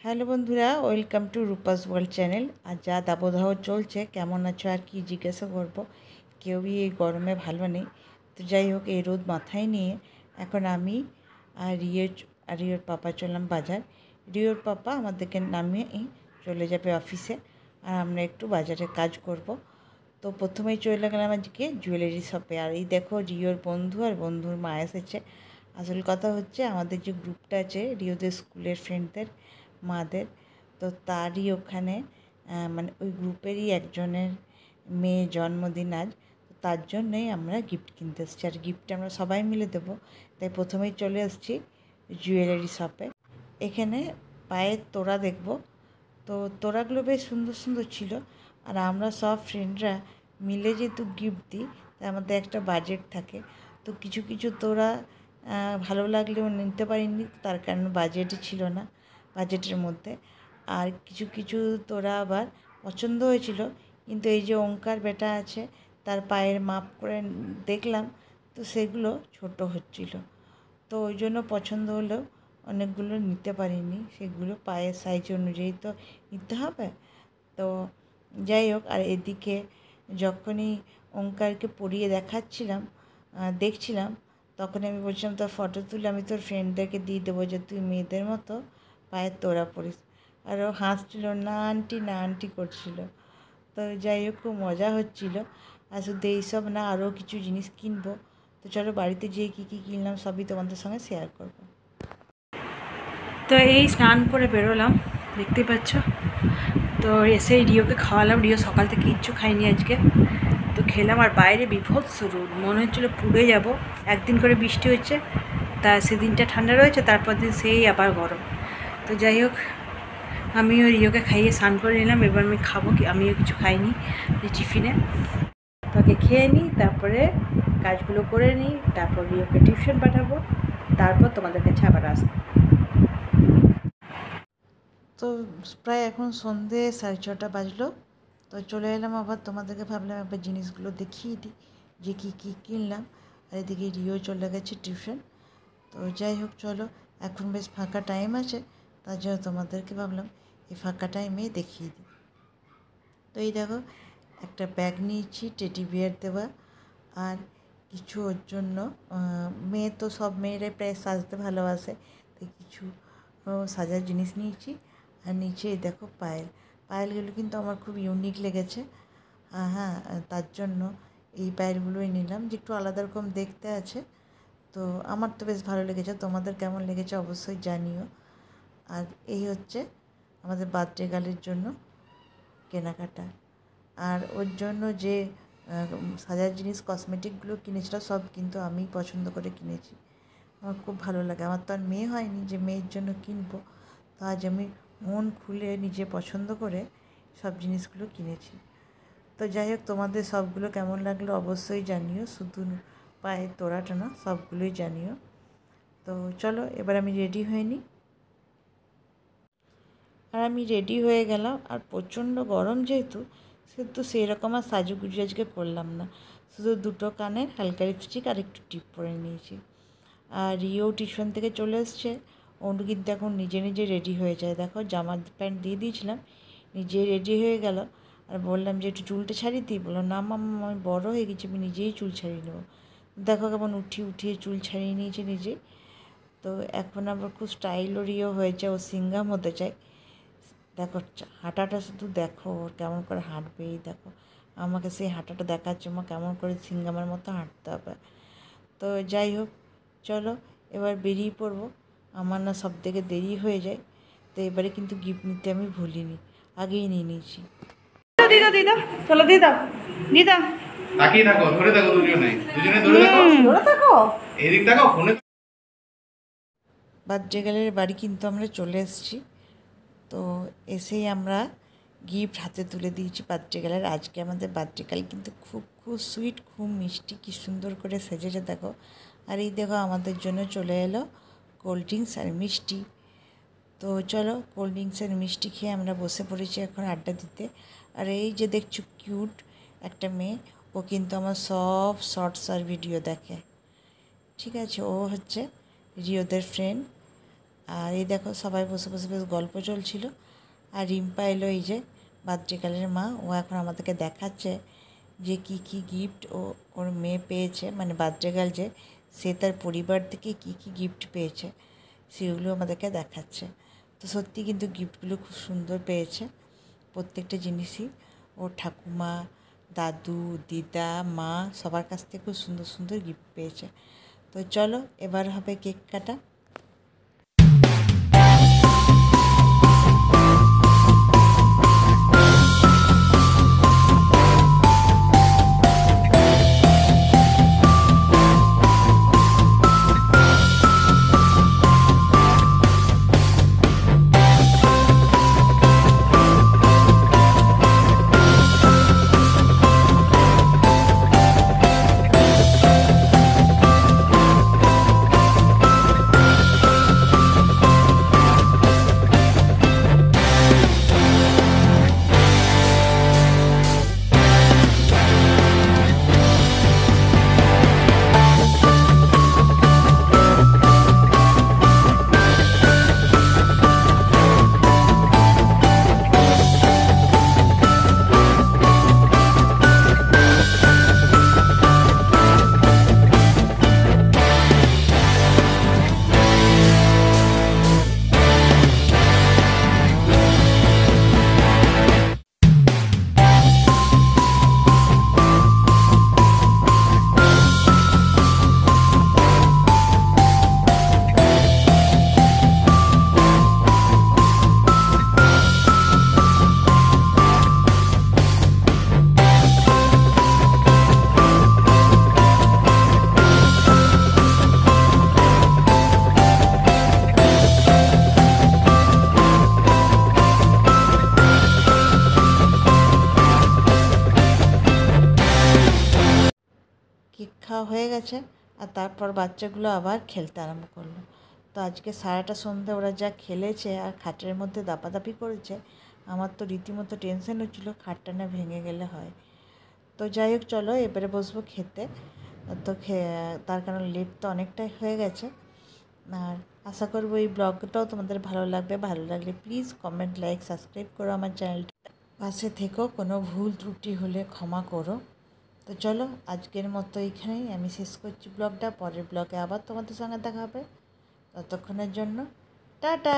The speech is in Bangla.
হ্যালো বন্ধুরা, welcome to Rupa's world channel. আর যা দাবদাহ চলছে, কেমন আছো আর কি জিজ্ঞাসা করবো, কেউই এই গরমে ভালো নেই। তো যাই হোক, এই রোদ মাথায় নিয়ে এখন আমি আর রিওর পাপা চললাম বাজার। রিওর পাপা আমাদেরকে নামিয়ে চলে যাবে অফিসে, আর আমরা একটু বাজারে কাজ করব। তো প্রথমেই চলে গেলাম আজকে জুয়েলারি শপে। আর এই দেখো, রিওর বন্ধু আর বন্ধুর মা এসেছে। আসল কথা হচ্ছে, আমাদের যে গ্রুপটা আছে রিওদের স্কুলের ফ্রেন্ডদের মাদের, তো তারই ওখানে মানে ওই গ্রুপেরই একজনের মেয়ে জন্মদিন আজ। তো তার জন্যই আমরা গিফট কিনতে এসেছি, আর গিফটটা আমরা সবাই মিলে দেবো। তাই প্রথমেই চলে এসেছি জুয়েলারি শপে। এখানে পায়ের তোড়া দেখব। তো তোড়াগুলো বেশ সুন্দর সুন্দর ছিল। আর আমরা সব ফ্রেন্ডরা মিলে যেহেতু গিফট দিই, তাই আমাদের একটা বাজেট থাকে। তো কিছু কিছু তোড়া ভালো লাগলেও নিতে পারিনি, তার কারণ বাজেটই ছিল না বাজেটের মধ্যে। আর কিছু কিছু তোড়া আবার পছন্দ হয়েছিল, কিন্তু এই যে ওঙ্কার বেটা আছে, তার পায়ের মাপ করে দেখলাম, তো সেগুলো ছোট হচ্ছিল। তো ওই জন্য পছন্দ হলেও অনেকগুলো নিতে পারিনি, সেগুলো পায়ের সাইজ অনুযায়ী তো নিতে হবে। তো যাই হোক, আর এদিকে যখনই ওঙ্কারকে পরিয়ে দেখছিলাম, তখন আমি বলছিলাম তোর ফটো তুলে আমি তোর ফ্রেন্ডদেরকে দিয়ে দেবো, যে তুই মেয়েদের মতো পায়ের তোড়া পরিস। আর ও হাসছিল, না আন্টি না আন্টি করছিল। তো যাই হোক, খুব মজা হচ্ছিল। আর শুধু এইসব না, আরও কিছু জিনিস কিনবো। তো চলো বাড়িতে যেয়ে কী কী কিনলাম সবই তোমাদের সঙ্গে শেয়ার করবো। তো এই স্নান করে বেরোলাম, দেখতে পাচ্ছ। তো এসে রিওকে খাওয়ালাম। রিও সকাল থেকে কিচ্ছু খাইনি আজকে। তো খেলাম, আর বাইরে বিভৎস রোদ, মনে হচ্ছিলো পুড়ে যাব। একদিন করে বৃষ্টি হচ্ছে, তা সেদিনটা ঠান্ডা রয়েছে, তারপর দিন সেই আবার গরম। তো যাই হোক, আমিও রিওকে খাইয়ে স্নান করে নিলাম। এবার আমি খাবো, কি আমিও কিছু খাইনি টিফিনে। তাকে খেয়ে নিই, তারপরে কাজগুলো করে নিই, তারপর রিওকে টিউশন পাঠাবো, তারপর তোমাদের কাছে আবার আসবো। তো প্রায় এখন সন্ধে 6:30 বাজলো। তো চলে এলাম আবার তোমাদেরকে, ভাবলাম একবার জিনিসগুলো দেখিয়ে দিই যে কী কী কিনলাম। আর এদিকে রিও চলে গেছে টিউশন। তো যাই হোক, চলো এখন বেশ ফাঁকা টাইম আছে, তার জন্য তোমাদেরকে ভাবলাম এই ফাঁকা টাইমেই দেখিয়ে দিই। তো এই দেখো, একটা ব্যাগ নিয়েছি টেডি বিয়ার দেওয়া, আর কিছু ওর জন্য, মেয়ে তো সব মেয়েরাই প্রায় সাজতে ভালোবাসে, তো কিছু সাজার জিনিস নিয়েছি। আর নিচে দেখো পায়েলগুলো কিন্তু আমার খুব ইউনিক লেগেছে। হ্যাঁ, তার জন্য এই পায়েলগুলোই নিলাম, যে একটু আলাদা রকম দেখতে আছে। তো আমার তো বেশ ভালো লেগেছে, তোমাদের কেমন লেগেছে অবশ্যই জানিও। আর এই হচ্ছে আমাদের বার্থডে গার্লের জন্য কেনাকাটা। আর ওর জন্য যে সাজার জিনিস কসমেটিকগুলো কিনেছিল, সব কিন্তু আমি পছন্দ করে কিনেছি। আমার খুব ভালো লাগে। আমার তো আর মেয়ে হয়নি যে মেয়ের জন্য কিনবো, তো আজ আমি মন খুলে নিজে পছন্দ করে সব জিনিসগুলো কিনেছি। তো যাই হোক, তোমাদের সবগুলো কেমন লাগলো অবশ্যই জানিও, শুধু পায়ের তোড়াটা না, সবগুলোই জানিও। তো চলো এবার আমি রেডি হয়ে নিই। আর আমি রেডি হয়ে গেলাম, আর প্রচণ্ড গরম যেহেতু, সেহেতু সেই রকম আর সাজুগুজু আজকে করলাম না। শুধু দুটো কানের হালকা লিপস্টিক আর একটু টিপ পরে নিয়েছি। আর রিও টিউশন থেকে চলে এসছে, ওনু কিন্তু এখন নিজে নিজে রেডি হয়ে যায়। দেখো, জামা প্যান্ট দিয়ে দিয়েছিলাম, নিজে রেডি হয়ে গেল। আর বললাম যে একটু চুলটা ছাড়িয়ে দিই, বললো না মাম্মা আমি বড়ো হয়ে গেছি, আমি নিজেই চুল ছাড়িয়ে নেবো। দেখো কেমন উঠিয়ে চুল ছাড়িয়ে নিয়েছে নিজে। তো এখন আবার খুব স্টাইলরিও হয়েছে, ও সিঙ্গাম হতে চায়। দেখো হাঁটাটা শুধু দেখো, ওর কেমন করে হাঁটবে, এই দেখো আমাকে সেই হাঁটাটা দেখাচ্ছে, মা কেমন করে সিঙ্গামের মতো হাঁটতে হবে। তো যাই হোক, চলো এবার বেরিয়ে পড়বো। আমার না সব থেকে দেরি হয়ে যায়, তো এবারে কিন্তু গিফট নিতে আমি ভুলিনি, আগেই নিয়ে নিয়েছি। দিদা দিদা চলো, দিদা দিদা তাকিয়ে থাকো, ধরে থাকো, দুজনে ধরে থাকো, এদিক তাকাও ফোনে। বার্থডে গার্লের বাড়ি কিন্তু আমরা চলে এসেছি। তো এসেই আমরা গিফট হাতে তুলে দিয়েছি বার্থডে গার্লের। আজকে আমাদের বার্থডে গার্ল কিন্তু খুব খুব সুইট, খুব মিষ্টি, কী সুন্দর করে সেজেছে দেখো। আর এই দেখো, আমাদের জন্য চলে এলো কোল্ড ড্রিঙ্কস আর মিষ্টি। তো চলো, কোল্ড ড্রিঙ্কস আর মিষ্টি খেয়ে আমরা বসে পড়েছি এখন আড্ডা দিতে। আর এই যে দেখছো কিউট একটা মেয়ে, ও কিন্তু আমার সব শর্টস আর ভিডিও দেখে। ঠিক আছে, ও হচ্ছে রিওদের ফ্রেন্ড। আর এই দেখো সবাই বসে বসে বেশ গল্প চলছিল। আর রিম্পা এলো, এই যে বার্থডে মা, ও এখন আমাদেরকে দেখাচ্ছে যে কি কি গিফট ওর মেয়ে পেয়েছে, মানে বার্থডে গার্ল যে, সে তার পরিবার থেকে কি কি গিফট পেয়েছে সেগুলো আমাদেরকে দেখাচ্ছে। তো সত্যি কিন্তু গিফটগুলো খুব সুন্দর পেয়েছে, প্রত্যেকটা জিনিসই। ওর ঠাকুমা, দাদু, দিদা, মা সবার কাছ থেকে খুব সুন্দর সুন্দর গিফট পেয়েছে। তো চলো এবার হবে কেক কাটা। কেক খাওয়া হয়ে গেছে, আর তারপর বাচ্চাগুলো আবার খেলতে আরম্ভ করলো। তো আজকে সারাটা সন্ধ্যা ওরা যা খেলেছে আর খাটের মধ্যে দাপাদাপি করেছে, আমার তো রীতিমতো টেনশন হচ্ছিলো খাটটা না ভেঙে গেলে হয়। তো যাই হোক, চলো এবারে বসবো খেতে। তো তার কারণ লেট তো অনেকটাই হয়ে গেছে। আর আশা করবো এই ব্লগটাও তোমাদের ভালো লাগবে। ভালো লাগলে প্লিজ কমেন্ট, লাইক, সাবস্ক্রাইব করো আমার চ্যানেলটা, পাশে থেকো। কোনো ভুল ত্রুটি হলে ক্ষমা করো। তো চলো আজকের মতো এইখানেই আমি শেষ করছি ব্লগটা। পরের ব্লগে আবার তোমাদের সঙ্গে দেখা হবে। ততক্ষণের জন্য টাটা।